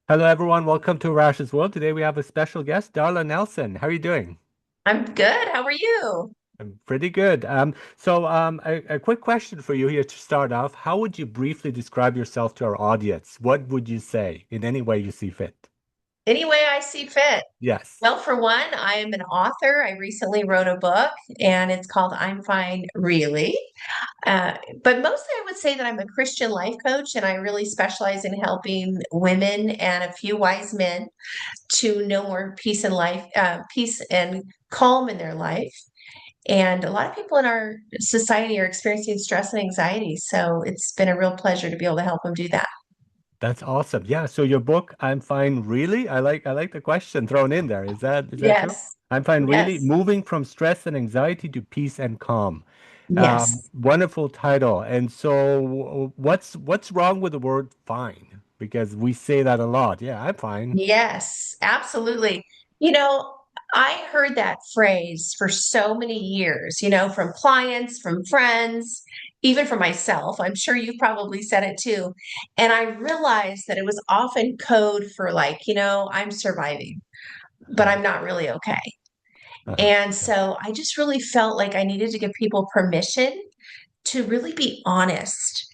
Hello, everyone. Welcome to Rash's World. Today we have a special guest, Darla Nelson. How are you doing? I'm good. How are you? I'm pretty good. A quick question for you here to start off. How would you briefly describe yourself to our audience? What would you say in any way you see fit? Any way I see fit. Yes. Well, for one, I am an author. I recently wrote a book and it's called I'm Fine, Really. But mostly I would say that I'm a Christian life coach and I really specialize in helping women and a few wise men to know more peace in life, peace and calm in their life. And a lot of people in our society are experiencing stress and anxiety. So it's been a real pleasure to be able to help them do that. That's awesome. Yeah. So your book, I'm Fine, Really? I like the question thrown in there. Is that true? Yes. I'm fine, really. Yes. Moving from stress and anxiety to peace and calm. Yes. Wonderful title. And so, what's wrong with the word fine? Because we say that a lot. Yeah, I'm fine. Yes, absolutely. You know, I heard that phrase for so many years, from clients, from friends, even from myself. I'm sure you probably said it too. And I realized that it was often code for like, I'm surviving, but Uh, I'm not really okay. uh-huh. And Yeah. so I just really felt like I needed to give people permission to really be honest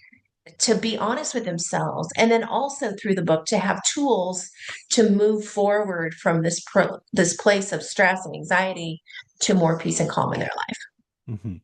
with themselves, and then also through the book to have tools to move forward from this place of stress and anxiety to more peace and calm in their life. hmm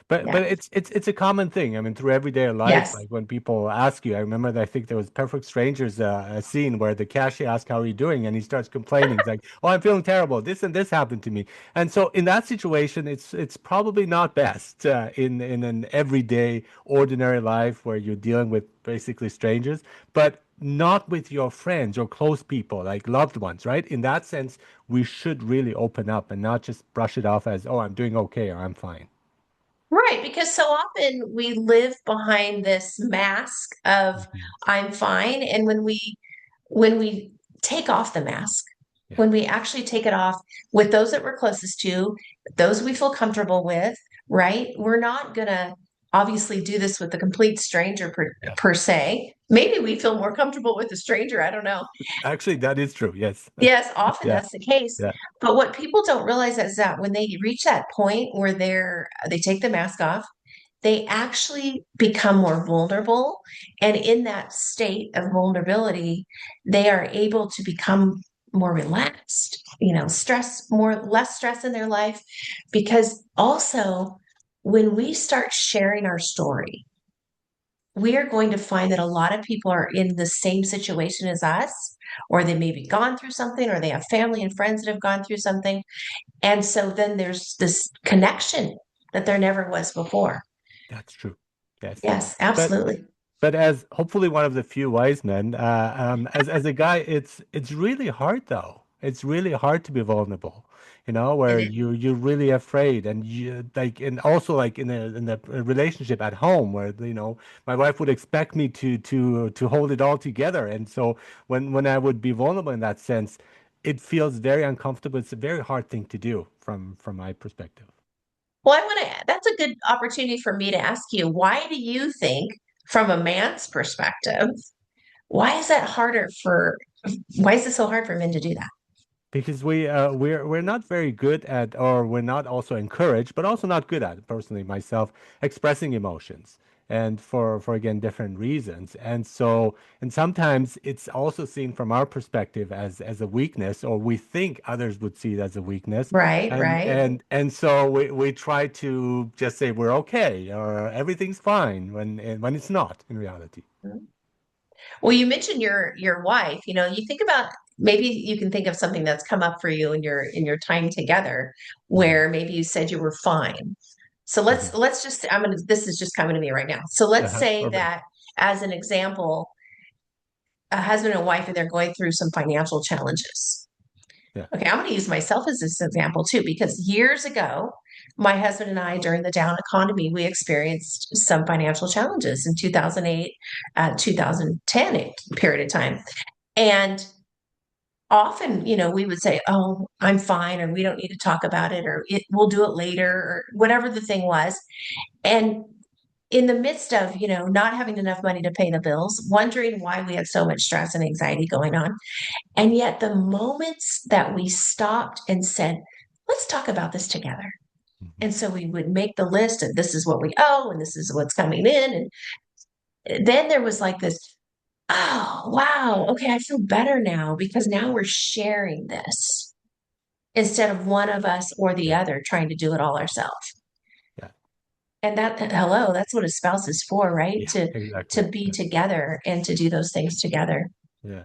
But Yeah. but it's a common thing. I mean, through everyday life, Yes. like when people ask you, I remember that I think there was Perfect Strangers a scene where the cashier asks how are you doing, and he starts complaining. He's like, "Oh, I'm feeling terrible. This and this happened to me." And so in that situation, it's probably not best in an everyday ordinary life where you're dealing with basically strangers, but not with your friends or close people, like loved ones, right? In that sense, we should really open up and not just brush it off as, "Oh, I'm doing okay," or "I'm fine." Right, because so often we live behind this mask of Mhm. I'm fine, and when we take off the mask, Yeah. when we actually take it off with those that we're closest to, those we feel comfortable with, right? We're not gonna obviously do this with a complete stranger Yeah. per se. Maybe we feel more comfortable with a stranger. I don't know. Actually, that is true. Yes. Yes, often Yeah. that's the case. Yeah. But what people don't realize is that when they reach that point where they take the mask off, they actually become more vulnerable. And in that state of vulnerability, they are able to become more relaxed, less stress in their life. Because also, when we start sharing our story, we are going to find that a lot of people are in the same situation as us, or they maybe gone through something, or they have family and friends that have gone through something. And so then there's this connection that there never was before. That's true. Yes. Yes, But absolutely. but as hopefully one of the few wise men, as a guy, it's really hard though. It's really hard to be vulnerable, It where is. you're really afraid, and you like, and also like in a relationship at home, where my wife would expect me to hold it all together, and so when I would be vulnerable in that sense, it feels very uncomfortable. It's a very hard thing to do from my perspective. Well, that's a good opportunity for me to ask you, why do you think, from a man's perspective, why is that why is it so hard for men to do that? Because we're not very good at, or we're not also encouraged, but also not good at, personally myself, expressing emotions, and for again different reasons. And sometimes it's also seen from our perspective as a weakness, or we think others would see it as a weakness, Right, and right. and so we try to just say we're okay or everything's fine when it's not in reality. Well, you mentioned your wife. You think about, maybe you can think of something that's come up for you in your time together, hmm where maybe you said you were fine. So hmm let's just this is just coming to me right now. So let's say Perfect. that, as an example, a husband and wife, and they're going through some financial challenges. Yeah. Okay, I'm going to use myself as this example too, because years ago, my husband and I, during the down economy, we experienced some financial challenges in 2008, 2010 period of time. And often, we would say, "Oh, I'm fine," or "We don't need to talk about it," or "We'll do it later," or whatever the thing was. And in the midst of, not having enough money to pay the bills, wondering why we had so much stress and anxiety going on. And yet, the moments that we stopped and said, let's talk about this together. Mhm. And so we would make the list of this is what we owe and this is what's coming in. And then there was like this, oh, wow, okay, I feel better now because now we're sharing this instead of one of us or the Yeah. other trying to do it all ourselves. Yeah. And hello, that's what a spouse is for, right? Yeah. To Exactly. be Yeah. together and to do those things together. Yeah.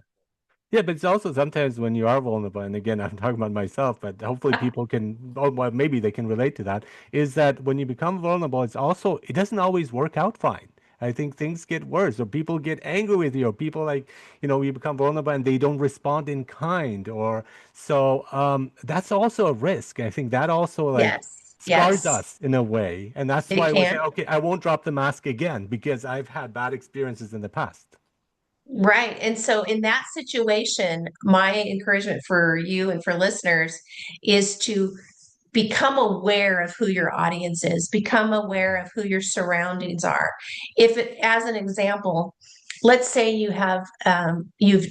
Yeah, but it's also sometimes when you are vulnerable, and again, I'm talking about myself, but hopefully people can, oh, well, maybe they can relate to that, is that when you become vulnerable, it doesn't always work out fine. I think things get worse, or people get angry with you, or people like, you become vulnerable and they don't respond in kind, or so that's also a risk. I think that also like Yes, scars yes, us in a way. And that's it why we say, can. okay, I won't drop the mask again because I've had bad experiences in the past. Right. And so, in that situation, my encouragement for you and for listeners is to become aware of who your audience is, become aware of who your surroundings are. If it, as an example, let's say you've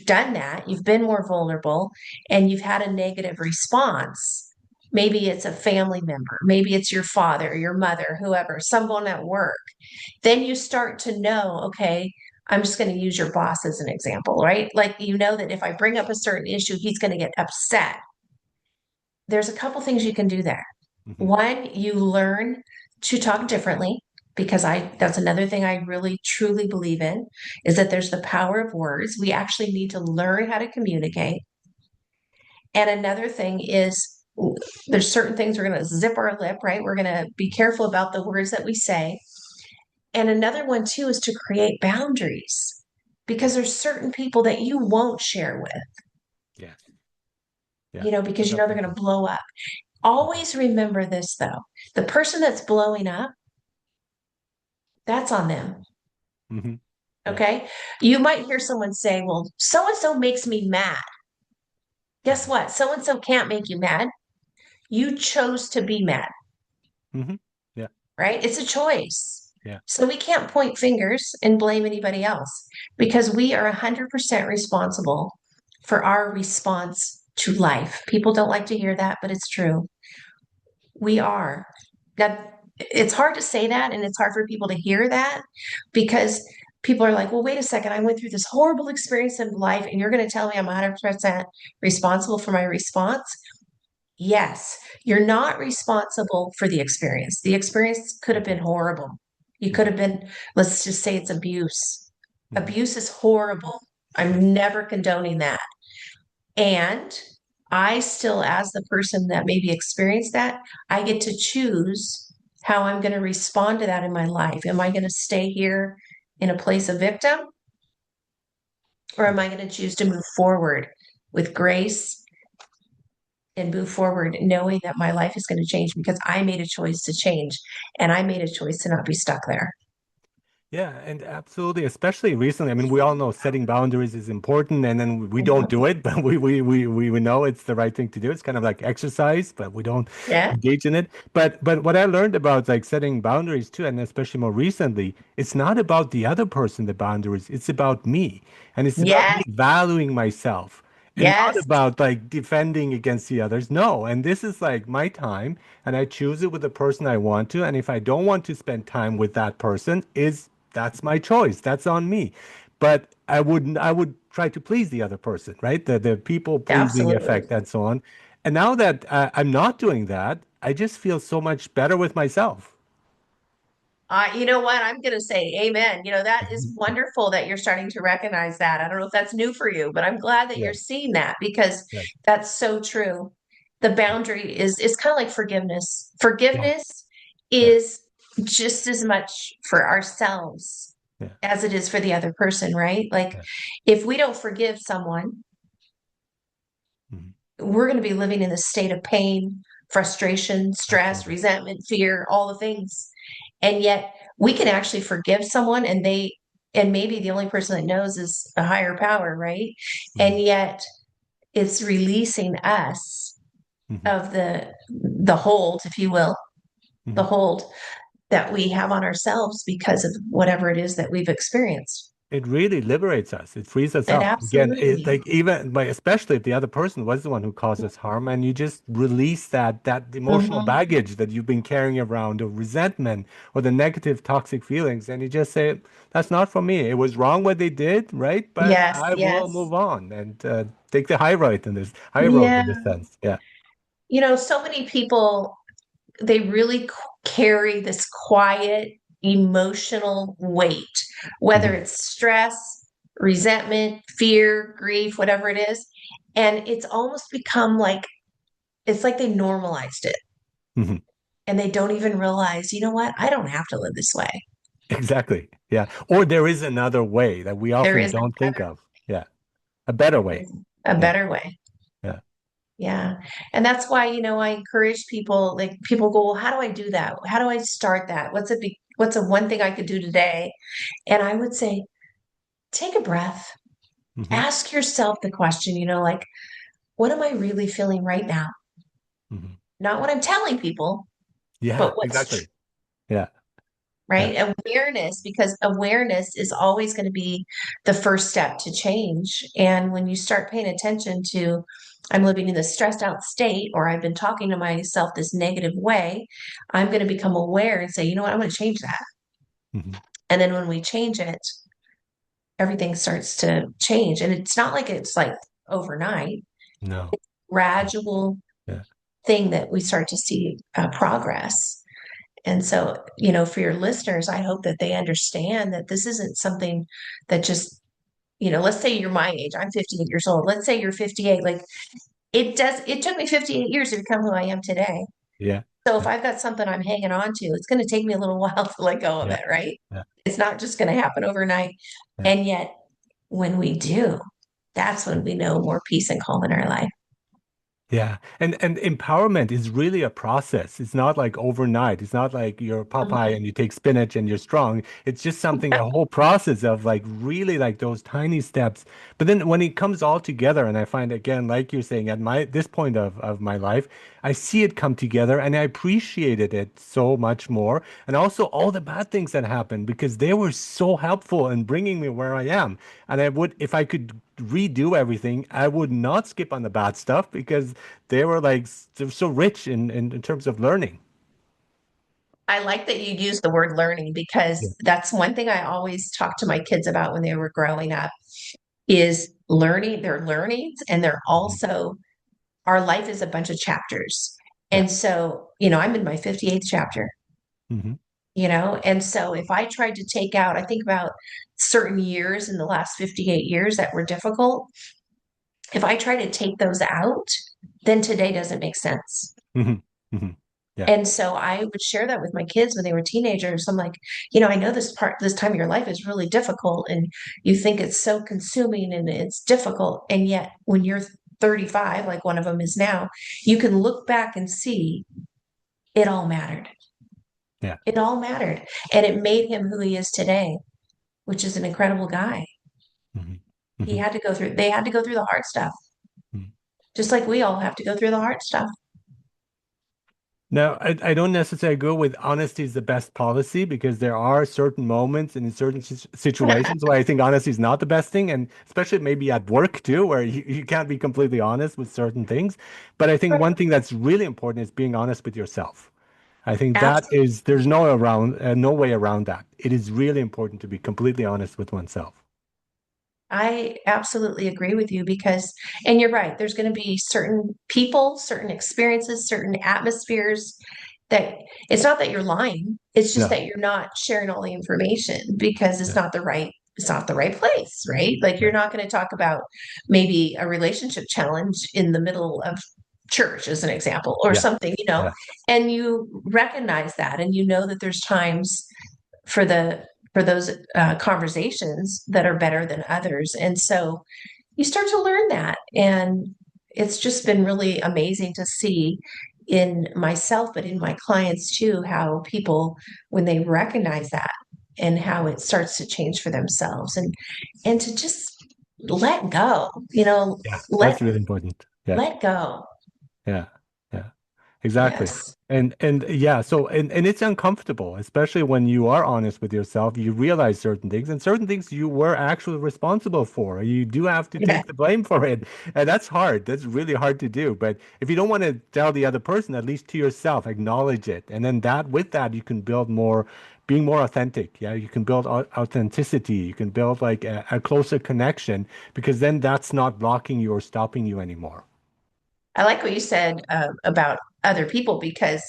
done that, you've been more vulnerable, and you've had a negative response. Maybe it's a family member, maybe it's your father, your mother, whoever, someone at work. Then you start to know, okay, I'm just going to use your boss as an example, right? Like, that if I bring up a certain issue, he's going to get upset. There's a couple things you can do there. Hmm. One, you learn to talk differently because that's another thing I really truly believe in is that there's the power of words. We actually need to learn how to communicate. And another thing is there's certain things we're going to zip our lip, right? We're going to be careful about the words that we say. And another one too is to create boundaries because there's certain people that you won't share with, Yeah. Yeah. because you know they're going Definitely. to blow up. Mhm. Always remember this though. The person that's blowing up, that's on them. Hmm. Yeah. Okay. You might hear someone say, well, so and so makes me mad. Guess Hmm. what? So and so can't make you mad. You chose to be mad, Hmm. Yeah. right? It's a choice. Yeah. So we can't point fingers and blame anybody else because we are 100% responsible for our response to life. People don't like to hear that, but it's true. We are. Now, it's hard to say that and it's hard for people to hear that because people are like, well, wait a second. I went through this horrible experience in life and you're going to tell me I'm 100% responsible for my response? Yes, you're not responsible for the experience. The experience could have been Hmm. horrible. You could Hmm. have been, let's just say it's abuse. Hmm. Abuse is horrible. Yeah. I'm never condoning that. And I still, as the person that maybe experienced that, I get to choose how I'm going to respond to that in my life. Am I going to stay here in a place of victim or am I Mhm. going to choose to move forward with grace and move forward knowing that my life is going to change because I made a choice to change and I made a choice to not be stuck there. Yeah, and absolutely, especially recently. I mean, we all know setting boundaries is important, and then we don't Mhm. do it, but we know it's the right thing to do. It's kind of like exercise, but we don't Yeah. engage in it. But what I learned about like setting boundaries too, and especially more recently, it's not about the other person, the boundaries. It's about me, and it's about me Yes. valuing myself. And not Yes. about like defending against the others. No. And this is like my time, and I choose it with the person I want to. And if I don't want to spend time with that person, is that's my choice. That's on me. But I would try to please the other person, right? The people pleasing Absolutely. effect and so on. And now that I'm not doing that, I just feel so much better with myself. You know what? I'm going to say amen. That is wonderful that you're starting to recognize that. I don't know if that's new for you, but I'm glad that you're Yeah. seeing that because Yeah. that's so true. The boundary is it's kind of like forgiveness. Yeah. Forgiveness Yeah. is just as much for ourselves Yeah. as it is for the other person, right? Like Yeah. if we don't forgive someone, Mhm. we're going to be living in a state of pain, frustration, stress, Absolutely. resentment, fear, all the things. And yet we can actually forgive someone and maybe the only person that knows is a higher power, right? And Mhm. yet it's releasing us Mhm. of the hold, if you will, the Mhm. hold that we have on ourselves because of whatever it is that we've experienced. It really liberates us. It frees us It up. Again, it, absolutely. like even but especially if the other person was the one who caused us harm, and you just release that emotional Mhm. baggage that you've been carrying around, or resentment, or the negative toxic feelings, and you just say, "That's not for me. It was wrong what they did, right? But Yes, I will yes. move on and take the high road Yeah. in this sense." Yeah. So many people, they really carry this quiet emotional weight, whether Hmm. it's stress, resentment, fear, grief, whatever it is. And it's almost become like, it's like they normalized it Hmm. and they don't even realize, you know what? I don't have to live this way. Exactly. Yeah. Or there is another way that we There often is don't think another, of. Yeah. A better there way. is a Yeah. better way. Yeah. Yeah. And that's why, I encourage people, like people go, well, how do I do that? How do I start that? What's a one thing I could do today? And I would say, take a breath, Hmm. ask yourself the question, like, what am I really feeling right now? Hmm. Not what I'm telling people, Yeah, but what's exactly. Yeah. Yeah. right? Awareness, because awareness is always going to be the first step to change. And when you start paying attention to, I'm living in this stressed out state, or I've been talking to myself this negative way, I'm going to become aware and say, you know what, I'm going to change that. Hmm. And then when we change it, everything starts to change. And it's not like it's like overnight, No. gradual Yeah. thing that we start to see progress. And so, for your listeners, I hope that they understand that this isn't something that just, let's say you're my age, I'm 58 years old. Let's say you're 58. Like it took me 58 years to become who I am today. Yeah. So if Yeah. I've got something I'm hanging on to, it's going to take me a little while to let go of Yeah. it, right? Yeah. It's not just going to happen overnight. Yeah. And yet, when we do, that's when we know more peace and calm in our life. Yeah. And empowerment is really a process. It's not like overnight. It's not like you're Popeye and you take spinach and you're strong. It's just something, a whole process of like really like those tiny steps. But then when it comes all together, and I find again, like you're saying, at my this point of my life, I see it come together and I appreciated it so much more. And also all the bad things that happened because they were so helpful in bringing me where I am. And I would, if I could redo everything, I would not skip on the bad stuff because they were like they're so rich in terms of learning. I like that you use the word learning Yeah. because that's one thing I always talk to my kids about when they were growing up is learning their learnings, and they're Mhm. also, our life is a bunch of chapters. Yeah. And so, I'm in my 58th chapter, Hmm. and so if I tried to take out, I think about certain years in the last 58 years that were difficult. If I try to take those out, then today doesn't make sense. Hmm. Hmm. Yeah. And so I would share that with my kids when they were teenagers. I'm like, I know this time of your life is really difficult and you think it's so consuming and it's difficult. And yet when you're 35, like one of them is now, you can look back and see it all mattered. Yeah. It all mattered. And it made him who he is today, which is an incredible guy. Hmm. Hmm. They had to go through the hard stuff, just like we all have to go through the hard stuff. Now, I don't necessarily go with honesty is the best policy because there are certain moments and in certain situations where I think honesty is not the best thing, and especially maybe at work too, where you can't be completely honest with certain things. But I think one thing that's really important is being honest with yourself. I think that Absolutely. is, there's no way around that. It is really important to be completely honest with oneself. I absolutely agree with you because, and you're right, there's going to be certain people, certain experiences, certain atmospheres that it's not that you're lying, it's just No. that you're not sharing all the information because Yeah. it's not the right place, right? Like you're Yeah. not going to talk about maybe a relationship challenge in the middle of church as an example or Yeah. something, Yeah. and you recognize that and you know that there's times for those conversations that are better than others. And so you start to learn that. And it's just been really amazing to see in myself, but in my clients too, how people, when they recognize that and how it starts to change for themselves and to just let go, Yeah. let That's really important. Yeah. let go. Yeah. Yeah. Exactly. Yes. And yeah, so and it's uncomfortable, especially when you are honest with yourself. You realize certain things and certain things you were actually responsible for. You do have to Yeah. take the blame for it. And that's hard. That's really hard to do. But if you don't want to tell the other person, at least to yourself, acknowledge it. And then that with that you can build more being more authentic. Yeah, you can build authenticity. You can build like a closer connection because then that's not blocking you or stopping you anymore. I like what you said about other people because,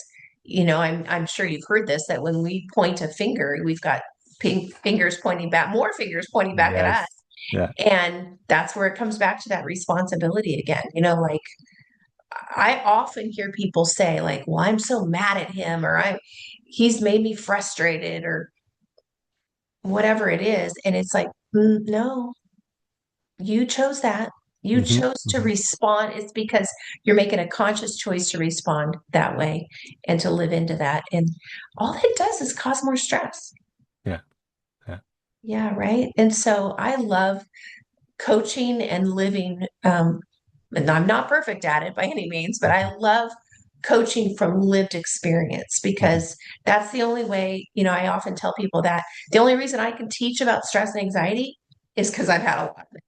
I'm sure you've heard this that when we point a finger, we've got fingers pointing back, more fingers pointing back at us. Yes. Yeah. And that's where it comes back to that responsibility again. Like I often hear people say, like, well, I'm so mad at him, or he's made me frustrated, or whatever it is. And it's like, no, you chose that. You Hmm. chose to Hmm. respond. It's because you're making a conscious choice to respond that way and to live into that. And all it does is cause more stress. Yeah. Yeah. Yeah, right. And so I love coaching and living. And I'm not perfect at it by any means, but Mhm. I love coaching from lived experience Mhm. because that's the only way, I often tell people that the only reason I can teach about stress and anxiety is because I've had a lot of it,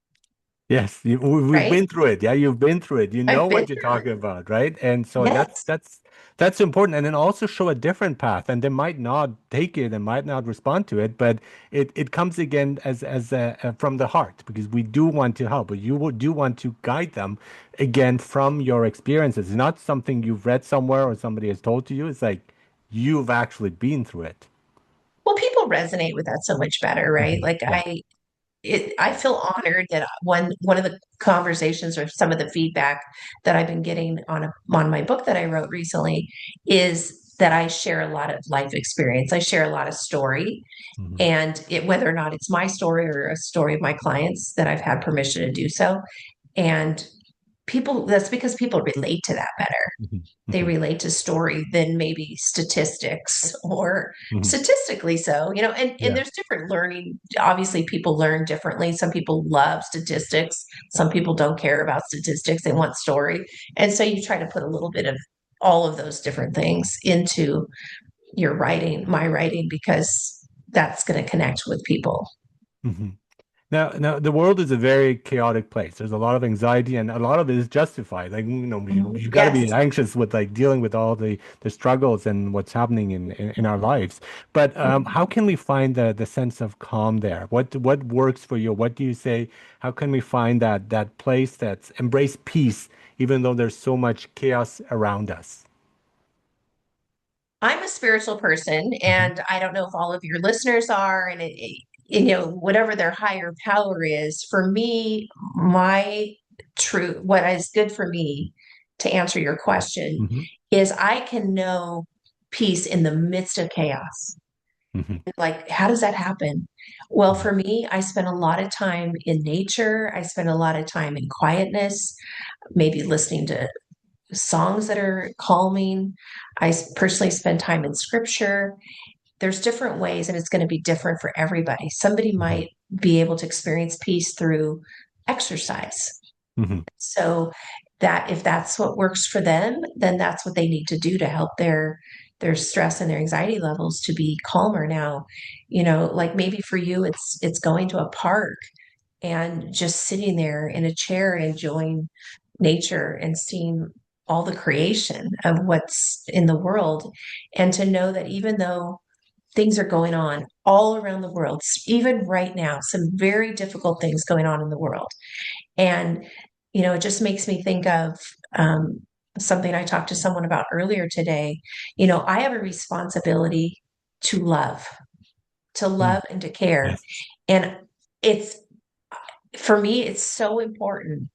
Yes, we've right? been through it. Yeah, you've been through it. You know I've been what you're through it. talking about, right? And so that's Yes. that's that's important. And then also show a different path. And they might not take it and might not respond to it, but it comes again as from the heart because we do want to help, but do want to guide them again from your experiences. It's not something you've read somewhere or somebody has told to you. It's like you've actually been through it. Well, people resonate with that so much better, right? Mhm. Like Yeah. I feel honored that one of the conversations or some of the feedback that I've been getting on my book that I wrote recently is that I share a lot of life experience. I share a lot of story, Hmm. and whether or not it's my story or a story of my clients that I've had permission to do so, and that's because people relate to that better. Hmm. They Hmm. relate to story than maybe statistics or Hmm. statistically so, and Yeah. there's different learning. Obviously, people learn differently. Some people love statistics, some people don't care about statistics, they want story. And so you try to put a little bit of all of those different things into your writing, my writing, because that's going to connect with people. Hmm. Now, the world is a very chaotic place. There's a lot of anxiety, and a lot of it is justified. Like, Mhm. you got to be Yes. anxious with like dealing with all the struggles and what's happening in our lives. But how can we find the sense of calm there? What works for you? What do you say? How can we find that place that's embrace peace, even though there's so much chaos around us? I'm a spiritual person, Hmm. and I don't know if all of your listeners are, and whatever their higher power is. For me, my true, what is good for me to answer your question Hmm. is I can know peace in the midst of chaos. Hmm. Like, how does that happen? Well, for me, I spend a lot of time in nature. I spend a lot of time in quietness, maybe listening to songs that are calming. Personally spend time in scripture. There's different ways, and it's going to be different for everybody. Somebody Hmm. might be able to experience peace through exercise. Hmm. So that if that's what works for them, then that's what they need to do to help their stress and their anxiety levels to be calmer now. Like maybe for you it's going to a park and just sitting there in a chair and enjoying nature and seeing all the creation of what's in the world. And to know that even though things are going on all around the world, even right now, some very difficult things going on in the world. And, it just makes me think of something I talked to someone about earlier today. I have a responsibility to love, to Hmm. love and to care. Yes. And it's, for me, it's so important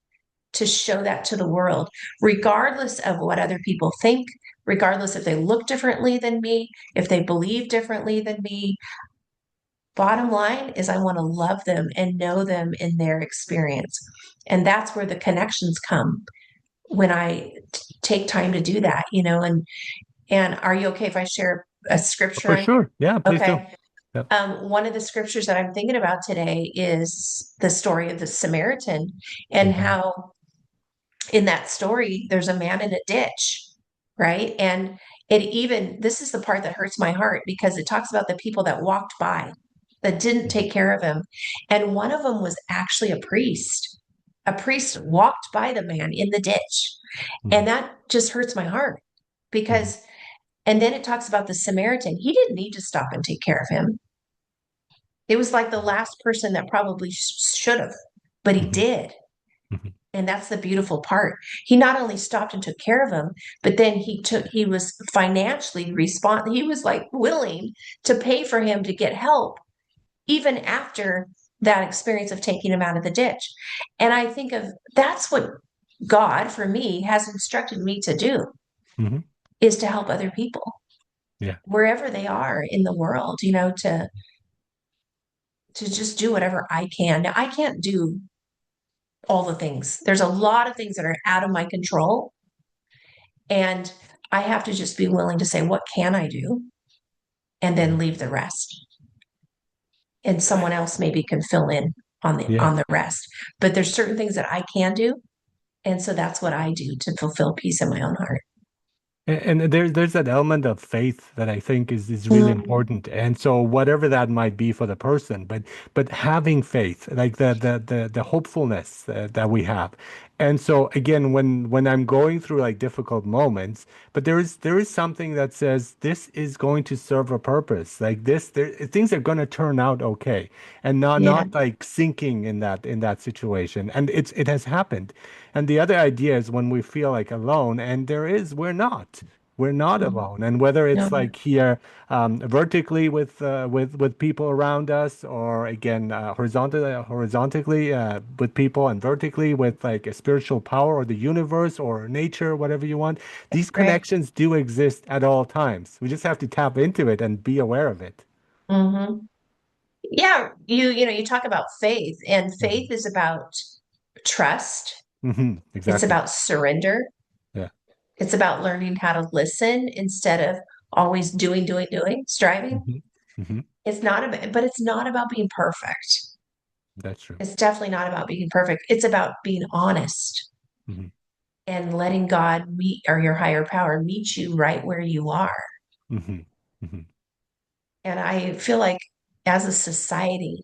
to show that to the world, regardless of what other people think, regardless if they look differently than me, if they believe differently than me. Bottom line is, I want to love them and know them in their experience. And that's where the connections come when I take time to do that, and are you okay if I share a scripture For sure. Yeah, please do. okay. Yeah. One of the scriptures that I'm thinking about today is the story of the Samaritan and Hmm. how in that story, there's a man in a ditch. right? And this is the part that hurts my heart because it talks about the people that walked by that didn't Mhm. take care of him. And one of them was actually a priest. A priest walked by the man in the ditch. And Mhm. that just hurts my heart Mhm. because, and then it talks about the Samaritan. He didn't need to stop and take care of him. It was like the last person that probably should have, but he Mhm. did. Mhm. And that's the beautiful part. He not only stopped and took care of him, but then he was financially he was like willing to pay for him to get help, even after that experience of taking him out of the ditch. And I think of that's what God, for me, has instructed me to do Mhm. is to help other people Yeah. wherever they are in the world, to just do whatever I can. Now I can't do all the things. There's a lot of things that are out of my control. And I have to just be willing to say, what can I do? And then leave the rest. And someone else maybe can fill in Yeah. on the rest. But there's certain things that I can do. And so that's what I do to fulfill peace in my own heart. And there's that element of faith that I think is really Mm, important. And so whatever that might be for the person, but having faith, like the hopefulness that we have. And so again, when I'm going through like difficult moments, but there is something that says this is going to serve a purpose. Like things are going to turn out okay, and yeah. not like sinking in that situation. And it has happened. And the other idea is when we feel like alone, and we're not. We're not Mm, alone. And whether no, it's like here vertically with people around us, or again horizontally with people, and vertically with like a spiritual power or the universe or nature, whatever you want, these right. connections do exist at all times. We just have to tap into it and be aware of it. Hmm. Yeah. You talk about faith, and Hmm. faith is about trust. It's Exactly. about surrender. Yeah. It's about learning how to listen instead of always doing, striving. Hmm. Hmm. But it's not about being perfect. That's true. It's definitely not about being perfect. It's about being honest Hmm. and letting God meet or your higher power meet you right where you are. Hmm. Hmm. And I feel like as a society,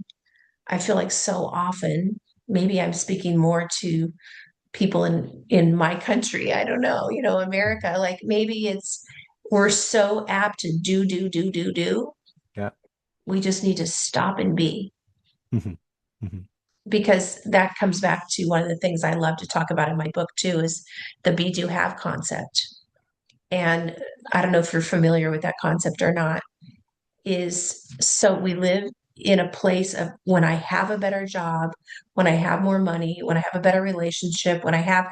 I feel like so often, maybe I'm speaking more to people in my country. I don't know, America, like maybe we're so apt to do. Yeah. We just need to stop and be, Hmm. Hmm. because that comes back to one of the things I love to talk about in my book too is the be do have concept. And I don't know if you're familiar with that concept or not, is so we live in a place of when I have a better job, when I have more money, when I have a better relationship, when I have,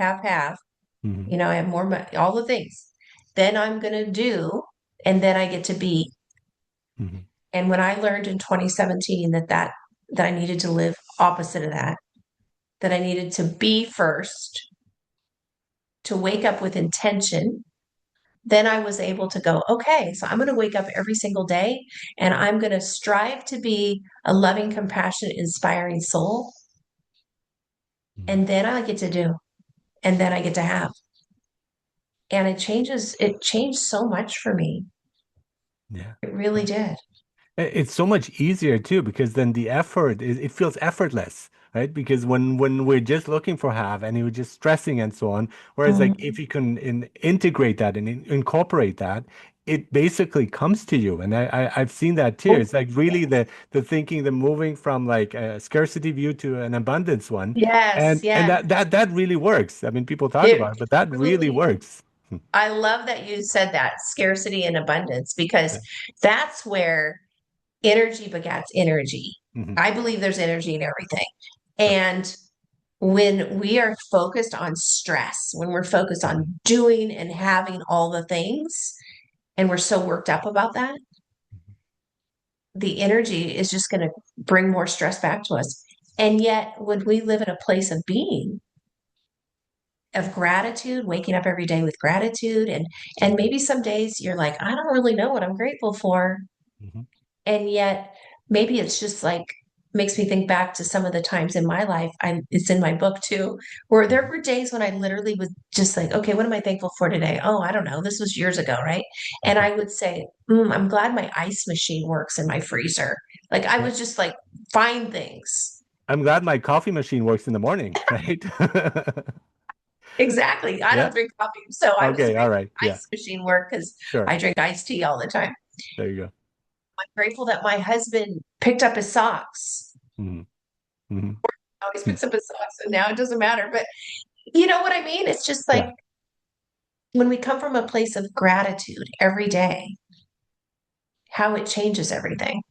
Hmm. I have more money, all the things, then I'm going to do, and then I get to be. Hmm. And when I learned in 2017 that I needed to live opposite of that I needed to be first, to wake up with intention, then I was able to go, okay, so I'm going to wake up every single day and I'm going to strive to be a loving, compassionate, inspiring soul. Hmm. And then I get to do, and then I get to have. And it changed so much for me. Yeah. It really did. It's so much easier too, because then the effort it feels effortless, right? Because when we're just looking for have and you're just stressing and so on, whereas like if Mhm. you can integrate that and incorporate that, it basically comes to you. And I've seen that too. Oh, It's like really the thinking, the moving from like a scarcity view to an abundance one, yes, and yeah. that really works. I mean, people talk It about it, but that really really, works. I love that you said that scarcity and abundance because that's where energy begats energy. Hmm. I believe there's energy in everything. Sure. And when we are focused on stress, when we're focused Hmm. on doing and having all the things, and we're so worked up about that, the energy is just going to bring more stress back to us. And yet, when we live in a place of being, of gratitude, waking up every day with gratitude, and Hmm. maybe some days you're like, I don't really know what I'm grateful for. Hmm. And yet, maybe it's just like makes me think back to some of the times in my life. It's in my book too, where there Mhm. were days when I literally was just like, okay, what am I thankful for today? Oh, I don't know. This was years ago, right? And Mhm. I would say, I'm glad my ice machine works in my freezer. Like I Yeah. was just like, find things. I'm glad my coffee machine works in the morning, right? Exactly. I Yeah. don't drink coffee. So I was Okay. All grateful right. the Yeah. ice machine worked because Sure. I drink iced tea all the time. There you go. I'm grateful that my husband picked up his socks. Hmm. Hmm. Always picks up his socks, and now it doesn't matter. But you know what I mean? It's just like Yeah. when we come from a place of gratitude every day, how it changes everything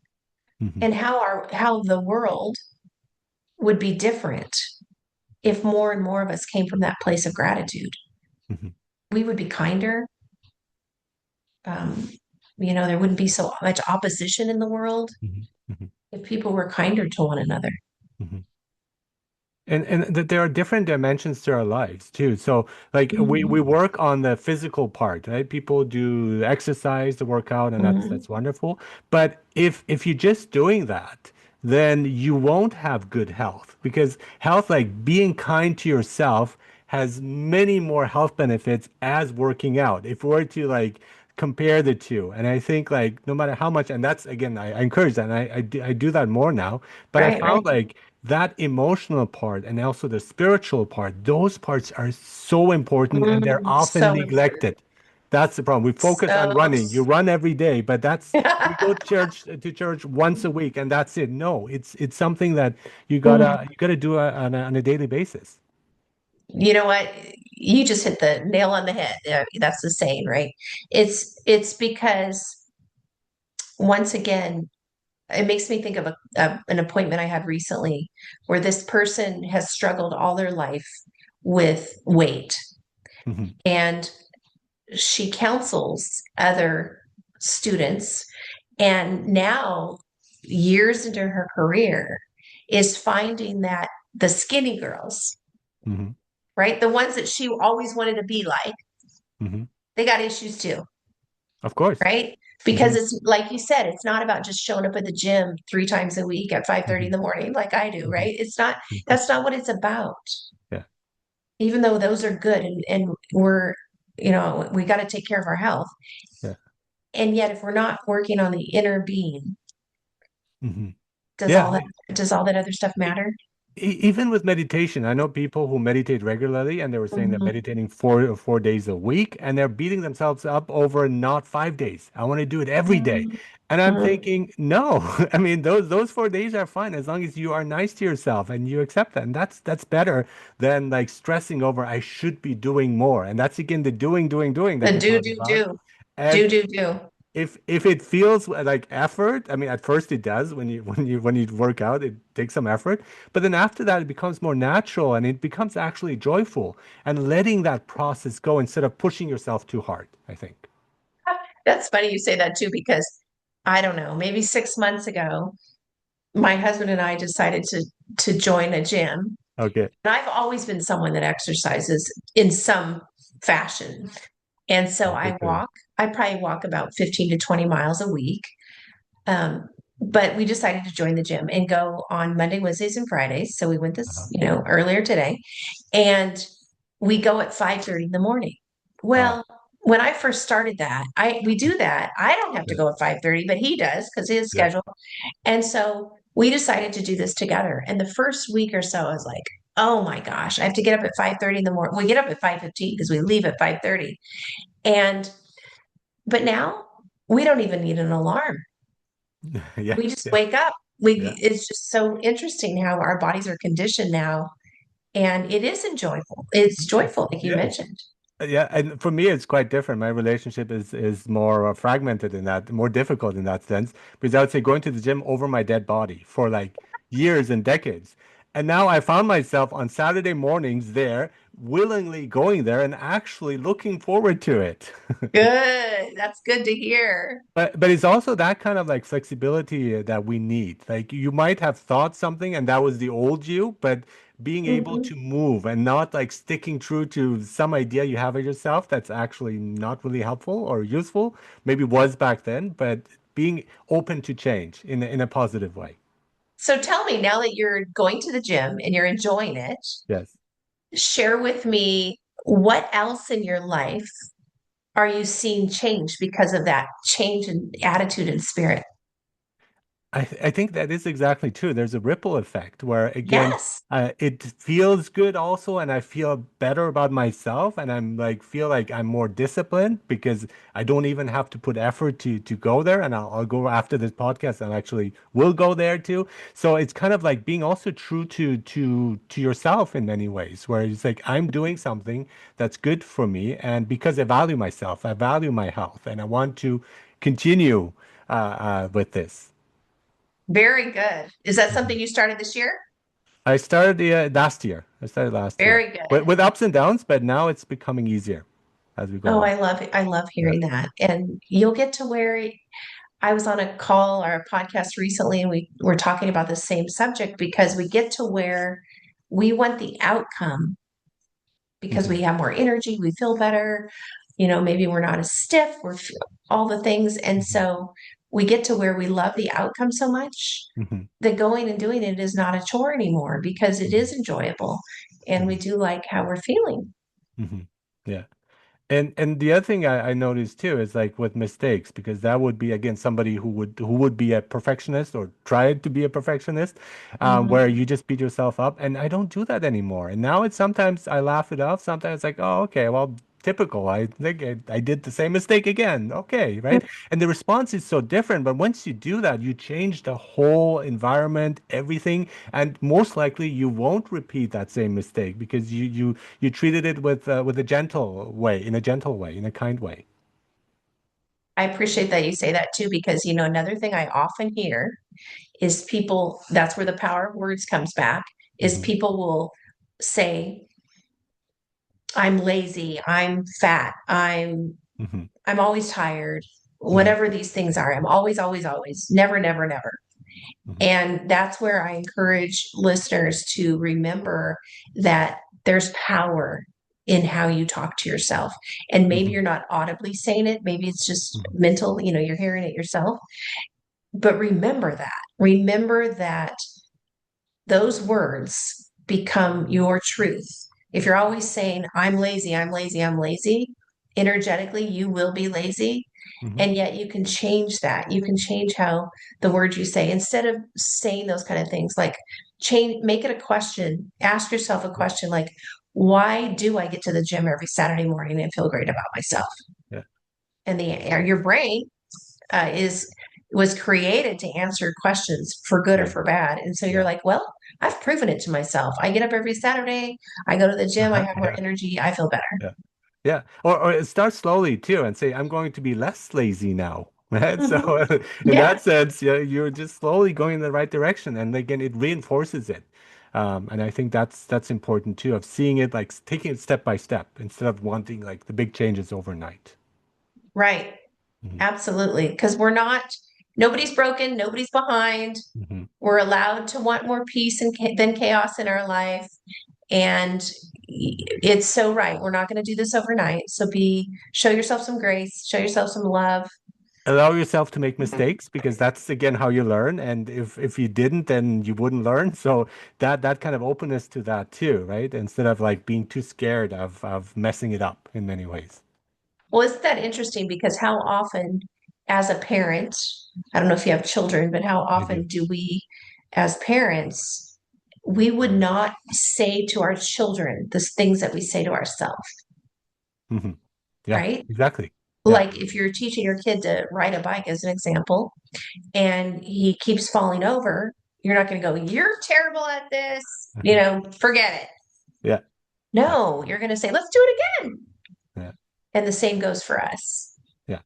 Hmm. and how the world would be different if more and more of us came from that place of gratitude. Hmm. We would be kinder. Um, there wouldn't be so much opposition in the world Hmm. Hmm. if people were kinder to one another. Hmm. And that there are different dimensions to our lives too. So like we Mhm. work on the physical part, right? People do exercise, the workout, and Mhm. that's wonderful. But if you're just doing that, then you won't have good health because health, like being kind to yourself, has many more health benefits as working out. If we were to like compare the two, and I think like no matter how much, and that's again, I encourage that, and I do that more now. But I Right, right. found like that emotional part and also the spiritual part, those parts are so important and they're often So important. neglected. That's the problem. We focus on So, running. You run every day, but that's you go to church once a week and that's it. No, it's something that you gotta do on a daily basis. you know what? You just hit the nail on the head. That's the saying, right? It's because once again, it makes me think of an appointment I had recently where this person has struggled all their life with weight, Hmm. and she counsels other students, and now years into her career is finding that the skinny girls, Hmm. right, the ones that she always wanted to be like, Hmm. they got issues too, Of course. right? Because Hmm. it's like you said, it's not about just showing up at the gym 3 times a week at 5:30 in Hmm. the morning like I do, Hmm. right? It's not, Hmm. that's not what it's about. Yeah. Even though those are good, and we got to take care of our health. Yeah. And yet if we're not working on the inner being, Hmm. does Yeah. all that does all that other stuff matter? Even with meditation, I know people who meditate regularly, and they were saying they're Mhm. meditating 4 days a week, and they're beating themselves up over not 5 days. I want to do it every day, Mhm. and I'm Mhm. thinking, no. I mean, those 4 days are fine as long as you are nice to yourself and you accept that, and that's better than like stressing over I should be doing more, and that's again the doing that The you're do, talking do, about. do, And do. if it feels like effort, I mean, at first it does when you work out, it takes some effort, but then after that it becomes more natural and it becomes actually joyful and letting that process go instead of pushing yourself too hard, I think. That's funny you say that too, because I don't know, maybe 6 months ago, my husband and I decided to join a gym. Okay. And I've always been someone that exercises in some fashion. And so Oh, good for you. I probably walk about 15 to 20 miles a week. Um, but we decided to join the gym and go on Monday, Wednesdays, and Fridays. So we went Uh-huh. earlier today, and we go at 5:30 in the morning. Wow. Well, when I first started that, we do that. I don't have to Yeah. go at 5:30, but he does because his Yeah. schedule. And so we decided to do this together. And the first week or so, I was like, oh my gosh, I have to get up at 5:30 in the morning. We get up at 5:15 because we leave at 5:30. And but now we don't even need an alarm. Yeah. We just Yeah. wake up. We Yeah. It's just so interesting how our bodies are conditioned now. And it is enjoyable. It's joyful, like you Yeah. mentioned. Yeah, and for me, it's quite different. My relationship is more fragmented in that, more difficult in that sense, because I would say going to the gym over my dead body for like years and decades. And now I found myself on Saturday mornings there, willingly going there and actually looking forward to it. Good. That's good to hear. But it's also that kind of like flexibility that we need. Like you might have thought something and that was the old you, but being able Mhm. to move and not like sticking true to some idea you have of yourself that's actually not really helpful or useful, maybe was back then, but being open to change in a positive way. So tell me now that you're going to the gym and you're enjoying it, Yes. share with me what else in your life are you seeing change because of that change in attitude and spirit? I think that is exactly true. There's a ripple effect where, again, Yes. it feels good also, and I feel better about myself, and I'm like feel like I'm more disciplined because I don't even have to put effort to go there, and I'll go after this podcast, and actually will go there too. So it's kind of like being also true to yourself in many ways, where it's like I'm doing something that's good for me, and because I value myself, I value my health, and I want to continue with this. Very good. Is that something you started this year? I started last year. I started last year Very good. with ups and downs, but now it's becoming easier as we go Oh, along. I love Yeah. hearing that. And you'll get to where I was on a call or a podcast recently, and we were talking about the same subject because we get to where we want the outcome because Hmm. we have more energy, we feel better, maybe we're not as stiff, all the things. And Hmm. so we get to where we love the outcome so much Hmm. that going and doing it is not a chore anymore because it is enjoyable and we Hmm. do like how we're feeling. Hmm. Yeah. And the other thing I noticed too is like with mistakes, because that would be again somebody who would be a perfectionist or tried to be a perfectionist, where Mhm. you just beat yourself up. And I don't do that anymore. And now it's sometimes I laugh it off. Sometimes like, oh, okay, well, typical. I think I did the same mistake again. Okay, right? And the response is so different. But once you do that, you change the whole environment, everything, and most likely you won't repeat that same mistake because you treated it with a gentle way, in a gentle way, in a kind way. I appreciate that you say that too, because another thing I often hear is people, that's where the power of words comes back, is Hmm. people will say, I'm lazy, I'm fat, Hmm. I'm always tired, Hmm. whatever these things are. I'm always, always, always, never, never, never. Hmm. And that's where I encourage listeners to remember that there's power in how you talk to yourself. And maybe Hmm. you're not audibly saying it, maybe it's just Hmm. mental, you're hearing it yourself. But remember that. Remember that those words become your truth. If you're always saying, I'm lazy, I'm lazy, I'm lazy, energetically, you will be lazy. Hmm. And yet you can change that. You can change how the words you say, instead of saying those kind of things, like make it a question. Ask yourself a question like, why do I get to the gym every Saturday morning and feel great about myself? Yeah. And your brain is was created to answer questions for good or Yeah. for bad. And so you're Yeah. like, well, I've proven it to myself. I get up every Saturday, I go to the gym, I have more Yeah. energy, I feel better. Yeah. Yeah. Or start slowly too and say, I'm going to be less lazy now. Right. So Mhm. in Yeah, that sense, yeah, you're just slowly going in the right direction. And again, it reinforces it. And I think that's important too, of seeing it like taking it step by step instead of wanting like the big changes overnight. right. Hmm. Absolutely. Because nobody's broken, nobody's behind. Hmm. We're allowed to want more peace than chaos in our life. And it's so right. We're not going to do this overnight. So show yourself some grace, show yourself some love. Allow yourself to make mistakes because that's again how you learn. And if you didn't, then you wouldn't learn. So that kind of openness to that too, right? Instead of like being too scared of messing it up in many ways. Well, isn't that interesting? Because how often, as a parent, I don't know if you have children, but how I do. often do we, as parents, we would not say to our children the things that we say to ourselves, Hmm. Yeah, right? exactly. Yeah. Like if you're teaching your kid to ride a bike, as an example, and he keeps falling over, you're not going to go, you're terrible at this, forget it. Yeah. Yeah. No, you're going to say, let's do it again. Yeah. And the same goes for us. Yeah.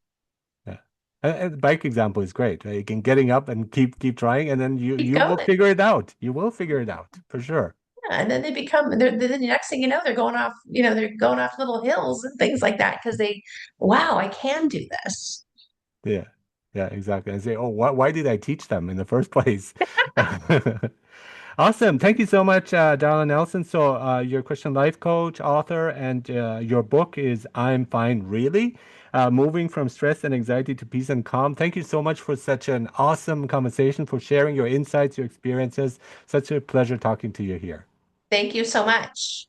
Yeah. And the bike example is great, right? You can getting up and keep trying, and then you Keep you will going. figure it out. You will figure it out for sure. Yeah, and then the next thing you know, they're going off little hills and things like that because wow, I can do this. Yeah. Yeah, exactly. And say, oh, why did I teach them in the first place? Awesome. Thank you so much, Darla Nelson. So, you're a Christian life coach, author, and your book is I'm Fine, Really. moving from stress and anxiety to peace and calm. Thank you so much for such an awesome conversation, for sharing your insights, your experiences. Such a pleasure talking to you here. Thank you so much.